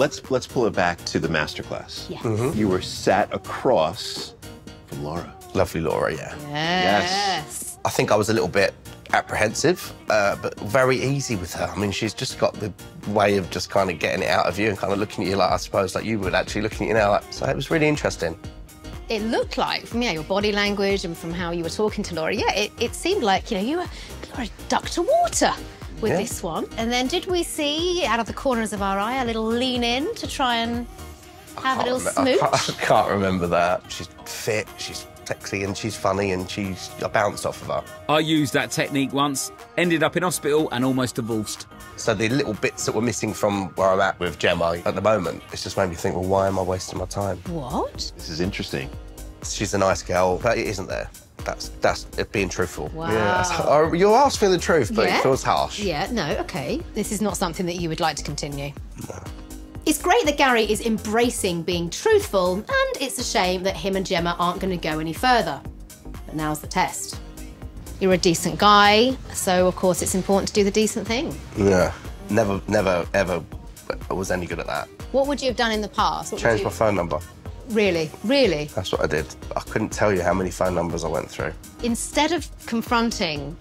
let's pull it back to the masterclass. Yes. You were sat across from Laura. Lovely Laura, yeah. Yes. I think I was a little bit apprehensive, but very easy with her. I mean, she's just got the way of just kind of getting it out of you and kind of looking at you like, I suppose, like you would actually looking at you now. Like, so it was really interesting. It looked like, from your body language and from how you were talking to Laura, it seemed like, you were a duck to water with this one. And then did we see, out of the corners of our eye, a little lean in to try and have a little smooch? I can't remember that. She's fit, she's sexy, and she's funny, and I bounced off of her. I used that technique once, ended up in hospital and almost divorced. So the little bits that were missing from where I'm at with Gemma at the moment, it's just made me think, well, why am I wasting my time? What? This is interesting. She's a nice girl, but it isn't there. That's it being truthful. Wow. Yeah, you're asking the truth, but it feels harsh. Yeah, no, OK. This is not something that you would like to continue. No. It's great that Gary is embracing being truthful, and it's a shame that him and Gemma aren't going to go any further. But now's the test. You're a decent guy, so of course it's important to do the decent thing. Yeah, never, ever was any good at that. What would you have done in the past? Changed my phone number. Really? Really? That's what I did. I couldn't tell you how many phone numbers I went through. Instead of confronting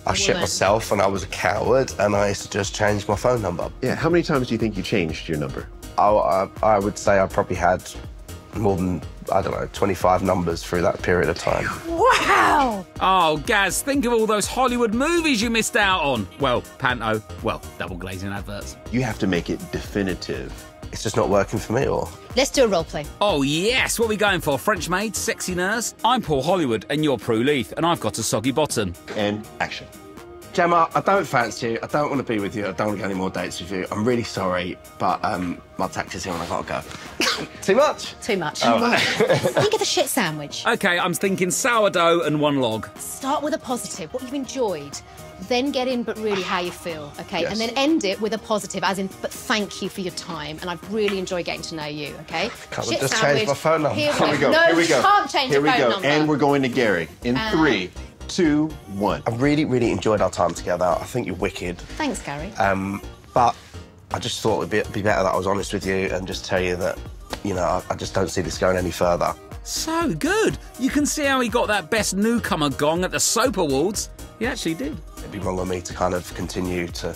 I shit myself and I was a coward and I used to just change my phone number. Yeah, how many times do you think you changed your number? I would say I probably had more than, I don't know, 25 numbers through that period of time. Wow! Oh, Gaz, think of all those Hollywood movies you missed out on. Well, panto, double glazing adverts. You have to make it definitive. It's just not working for me, or? Let's do a role play. Oh, yes, what are we going for? French maid, sexy nurse? I'm Paul Hollywood and you're Prue Leith and I've got a soggy bottom. And action. Gemma, I don't fancy you. I don't want to be with you. I don't want to go any more dates with you. I'm really sorry, but my taxi's here and I've got to go. Too much? Too much. Oh. Think of the shit sandwich. OK, I'm thinking sourdough and one log. Start with a positive, what you've enjoyed. Then get in, but really how you feel, OK? Yes. And then end it with a positive, as in, but thank you for your time, and I've really enjoyed getting to know you, OK? Can't Shit just sandwich. change my phone number. Here Here we go. No, Here we go. you can't change Here your we phone go. number. And we're going to Gary in 3, 2, 1. I really, really enjoyed our time together. I think you're wicked. Thanks, Gary. But I just thought it'd be better that I was honest with you and just tell you that, I just don't see this going any further. So good. You can see how he got that Best Newcomer gong at the Soap Awards. He actually did. It'd be wrong on me to kind of continue to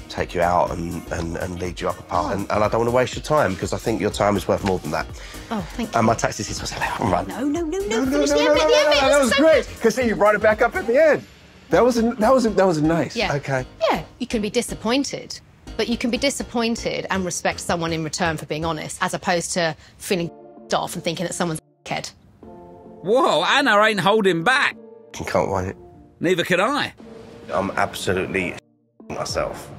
take you out and lead you up a path. And I don't want to waste your time because I think your time is worth more than that. Oh, thank you. And my taxi's here, so I'll run. No. That was great. Because see, you brought it back up at the end. That was nice. Yeah. Okay. Yeah, you can be disappointed, but you can be disappointed and respect someone in return for being honest, as opposed to feeling off and thinking that someone's a kid. Whoa, Anna ain't holding back. Can't wait. Neither can I. I'm absolutely myself.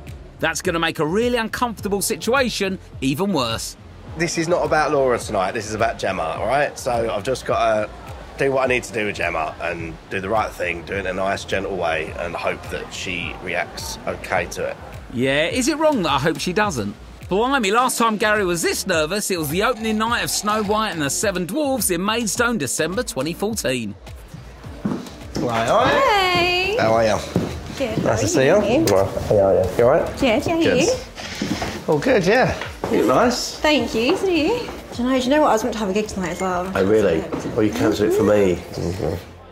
That's going to make a really uncomfortable situation even worse. This is not about Laura tonight. This is about Gemma, all right? So I've just got to do what I need to do with Gemma and do the right thing, do it in a nice, gentle way and hope that she reacts okay to it. Yeah, is it wrong that I hope she doesn't? Blimey, last time Gary was this nervous, it was the opening night of Snow White and the Seven Dwarfs in Maidstone, December 2014. Right. Hey. How are you? Good. Nice to see you. Well, how are you? You all right? Good, yeah, you? Oh, good, yeah. You look nice. Thank you, see you. Do you know what? I was meant to have a gig tonight as well. Oh, really? Well, you cancelled it for me.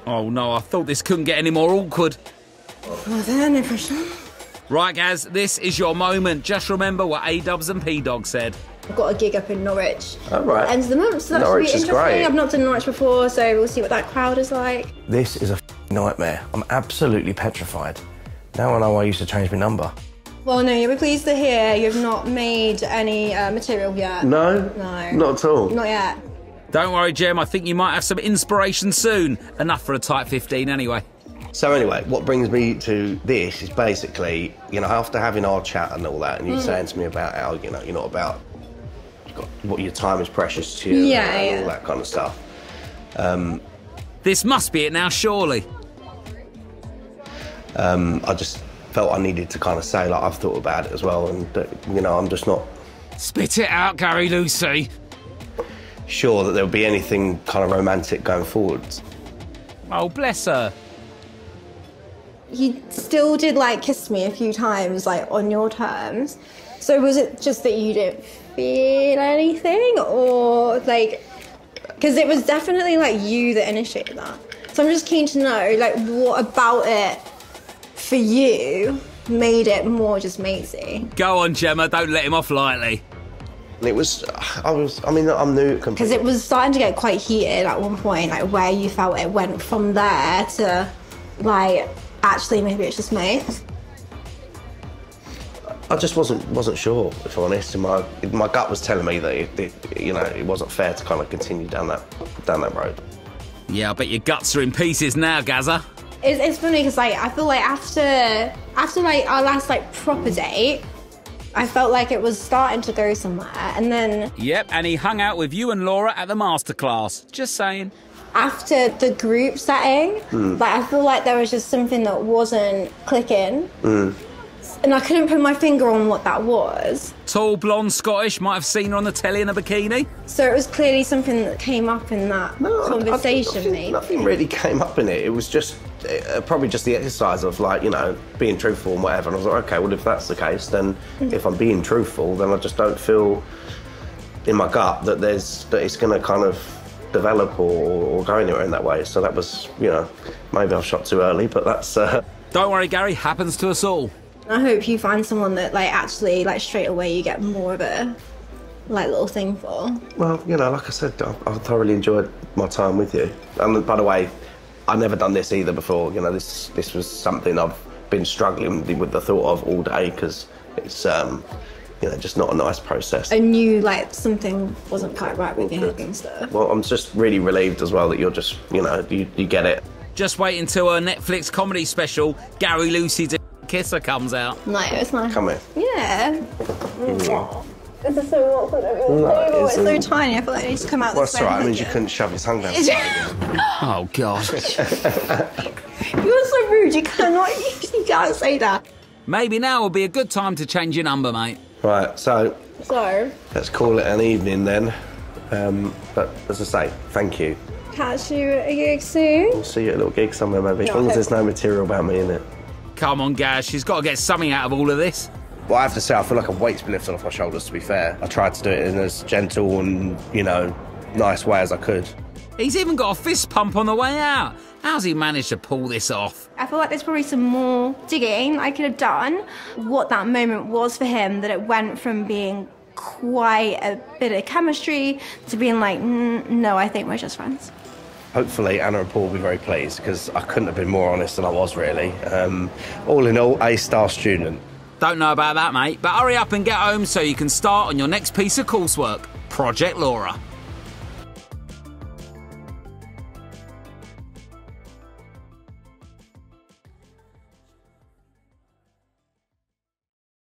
Oh no, I thought this couldn't get any more awkward. Well then, no pressure. Right, Gaz, this is your moment. Just remember what A-Dubs and P-Dog said. I've got a gig up in Norwich. Oh, right. End of the month, so that Norwich should be is interesting. great. I've not done Norwich before, so we'll see what that crowd is like. This is a nightmare. I'm absolutely petrified. Now I know I used to change my number. Well, no, you'll be pleased to hear you've not made any material yet. No? No. Not at all? Not yet. Don't worry, Gem, I think you might have some inspiration soon. Enough for a tight 15 anyway. So anyway, what brings me to this is basically, after having our chat and all that, and you saying to me about how, you're not about what your time is precious to you and all that kind of stuff. This must be it now, surely. I just felt I needed to kind of say, like, I've thought about it as well, and, I'm just not Spit it out, Gary Lucy. sure that there'll be anything kind of romantic going forwards. Oh, bless her. He still did, kiss me a few times, on your terms. So was it just that you didn't feel anything, or like, because it was definitely like you that initiated that. So I'm just keen to know, like, what about it for you made it more just matey? Go on, Gemma, don't let him off lightly. It was, I'm new completely. Because it was starting to get quite heated at one point, like where you felt it went from there to, like, actually maybe it's just mates. I just wasn't sure, if I'm honest. My gut was telling me that it wasn't fair to kind of continue down that road. Yeah, I bet your guts are in pieces now, Gazza. It's funny because like I feel like after like our last like proper date, I felt like it was starting to go somewhere, and then... Yep, and he hung out with you and Laura at the masterclass. Just saying. After the group setting, like I feel like there was just something that wasn't clicking. And I couldn't put my finger on what that was. Tall, blonde, Scottish, might have seen her on the telly in a bikini. So it was clearly something that came up in that conversation, maybe. Nothing really came up in it. It was just probably just the exercise of, like, being truthful and whatever. And I was like, okay, well, if that's the case, then if I'm being truthful, then I just don't feel in my gut that it's going to kind of develop or go anywhere in that way. So that was, maybe I've shot too early, but that's... Don't worry, Gary, happens to us all. I hope you find someone that, like, actually, like, straight away you get more of a, like, little thing for. Well, like I said, I thoroughly enjoyed my time with you. And by the way, I've never done this either before. This was something I've been struggling with the thought of all day because it's, just not a nice process. I knew, like, something wasn't quite right with your head and stuff. Well, I'm just really relieved as well that you're just, you get it. Just wait until her Netflix comedy special, Gary Lucy's Kisser, comes out. No, it's nice. Come here. Yeah. This is so awkward over the table. It's so tiny. I feel like it needs to come out this way. That's all right. It means you couldn't shove his tongue down. Oh, God. You're so rude. You can't say that. Maybe now will be a good time to change your number, mate. Right, so let's call it an evening then. But as I say, thank you. Catch you at a gig soon. We'll see you at a little gig somewhere, maybe. As long as there's no material about me in it. Come on, Gaz, she's got to get something out of all of this. Well, I have to say, I feel like a weight's been lifted off my shoulders, to be fair. I tried to do it in as gentle and, nice way as I could. He's even got a fist pump on the way out. How's he managed to pull this off? I feel like there's probably some more digging I could have done. What that moment was for him, that it went from being quite a bit of chemistry to being like, no, I think we're just friends. Hopefully Anna and Paul will be very pleased because I couldn't have been more honest than I was, really. All in all, A-star student. Don't know about that, mate, but hurry up and get home so you can start on your next piece of coursework, Project Laura.